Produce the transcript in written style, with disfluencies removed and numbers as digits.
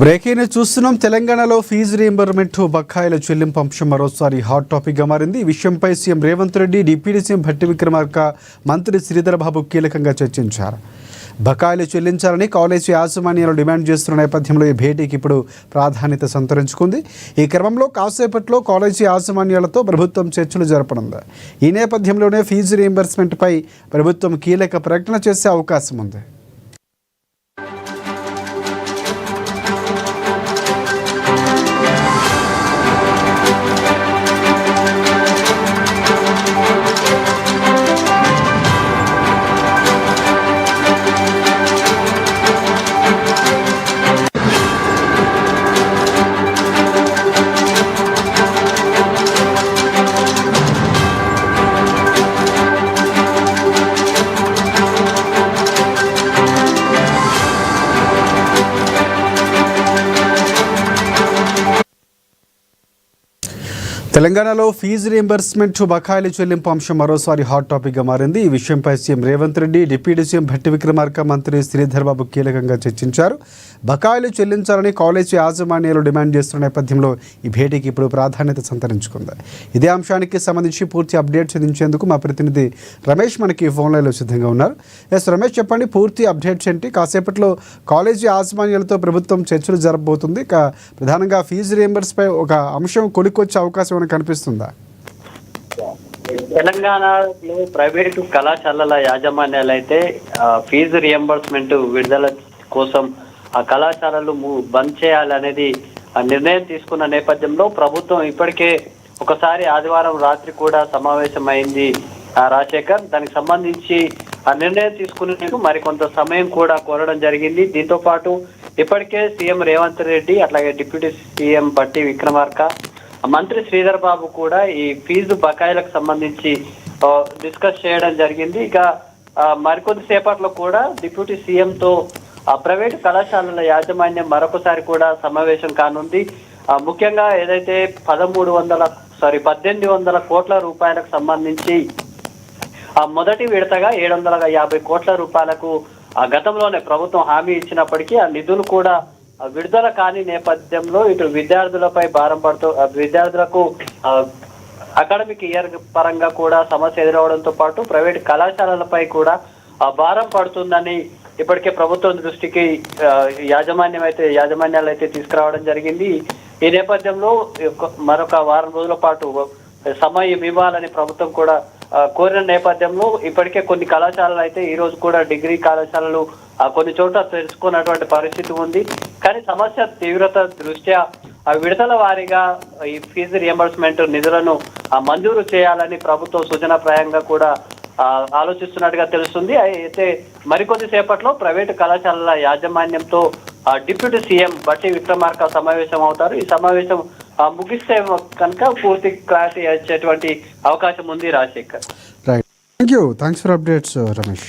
Breaking చూస్తున్నాం. తెలంగాణలో fee reimbursement బకాయిల చెల్లింపు అంశం మరోసారి హాట్ టాపిక్గా మారింది. ఈ విషయంపై CM Revanth Reddy, deputy CM Bhatti Vikramarka, మంత్రి శ్రీధర్ బాబు కీలకంగా చర్చించారు. బకాయిలు చెల్లించాలని కాలేజీ యాజమాన్యాలు డిమాండ్ చేస్తున్న నేపథ్యంలో ఈ భేటీకి ఇప్పుడు ప్రాధాన్యత సంతరించుకుంది. ఈ క్రమంలో కాసేపట్లో కాలేజీ యాజమాన్యాలతో ప్రభుత్వం చర్చలు జరపనుంది. ఈ నేపథ్యంలోనే ఫీజు రీయింబర్స్మెంట్పై ప్రభుత్వం కీలక ప్రకటన చేసే అవకాశం ఉంది. తెలంగాణలో ఫీజు రీయింబర్స్మెంట్ బకాయిల చెల్లింపు అంశం మరోసారి హాట్ టాపిక్గా మారింది. ఈ విషయంపై CM Revanth Reddy, deputy CM Bhatti Vikramarka, మంత్రి శ్రీధర్ బాబు కీలకంగా చర్చించారు. బకాయిలు చెల్లించాలని కాలేజీ యాజమాన్యాలు డిమాండ్ చేస్తున్న నేపథ్యంలో ఈ భేటీకి ఇప్పుడు ప్రాధాన్యత సంతరించుకుంది. ఇదే అంశానికి సంబంధించి పూర్తి అప్డేట్స్ అందించేందుకు మా ప్రతినిధి రమేష్ మనకి ఫోన్ లైన్లో సిద్ధంగా ఉన్నారు. ఎస్ రమేష్, చెప్పండి పూర్తి అప్డేట్స్ ఏంటి? కాసేపట్లో కాలేజీ యాజమాన్యాలతో ప్రభుత్వం చర్చలు జరపబోతుంది. ప్రధానంగా ఫీజు రీయింబర్స్పై ఒక అంశం కొలికొచ్చే అవకాశం కనిపిస్తుందా? తెలంగాణలో ప్రైవేటు కళాశాలల యాజమాన్యాలు అయితే ఫీజు రియంబర్స్మెంట్ విడుదల కోసం ఆ కళాశాలలు బంద్ చేయాలనేది నిర్ణయం తీసుకున్న నేపథ్యంలో ప్రభుత్వం ఇప్పటికే ఒకసారి ఆదివారం రాత్రి కూడా సమావేశమైంది రాజశేఖర్. దానికి సంబంధించి ఆ నిర్ణయం తీసుకునేందుకు మరికొంత సమయం కూడా కోరడం జరిగింది. దీంతో పాటు ఇప్పటికే సీఎం రేవంత్ రెడ్డి, అట్లాగే డిప్యూటీ సీఎం భట్టి విక్రమార్క, మంత్రి శ్రీధర్ బాబు కూడా ఈ ఫీజు బకాయిలకు సంబంధించి డిస్కస్ చేయడం జరిగింది. ఇక మరికొద్ది సేపట్లో కూడా డిప్యూటీ సీఎంతో ప్రైవేటు కళాశాలల యాజమాన్యం మరొకసారి కూడా సమావేశం కానుంది. ముఖ్యంగా ఏదైతే 1800 కోట్ల రూపాయలకు సంబంధించి మొదటి విడతగా 750 కోట్ల రూపాయలకు గతంలోనే ప్రభుత్వం హామీ ఇచ్చినప్పటికీ ఆ నిధులు కూడా విడుదల కాని నేపథ్యంలో ఇటు విద్యార్థులపై భారం పడుతూ విద్యార్థులకు అకాడమిక్ ఇయర్ పరంగా కూడా సమస్య ఎదురవడంతో పాటు ప్రైవేట్ కళాశాలలపై కూడా భారం పడుతుందని ఇప్పటికే ప్రభుత్వం దృష్టికి యాజమాన్యాలు అయితే తీసుకురావడం జరిగింది. ఈ నేపథ్యంలో మరొక వారం రోజుల పాటు సమయం ఇవ్వాలని ప్రభుత్వం కూడా కోరిన నేపథ్యంలో ఇప్పటికే కొన్ని కళాశాలలు అయితే ఈ రోజు కూడా డిగ్రీ కళాశాలలు కొన్ని చోట్ల తెలుసుకున్నటువంటి పరిస్థితి ఉంది. కానీ సమస్య తీవ్రత దృష్ట్యా విడతల వారీగా ఈ ఫీజు రియంబర్స్మెంట్ నిధులను మంజూరు చేయాలని ప్రభుత్వం సూచనాప్రాయంగా కూడా ఆలోచిస్తున్నట్టుగా తెలుస్తుంది. అయితే మరికొద్ది సేపట్లో ప్రైవేటు కళాశాలల యాజమాన్యంతో డిప్యూటీ సీఎం భట్టి విక్రమార్క సమావేశం అవుతారు. ఈ సమావేశం ముగిస్తే కనుక పూర్తి క్లారిటీ వచ్చేటువంటి అవకాశం ఉంది Rajasekhar. Right, thank you, thanks for updates Ramesh.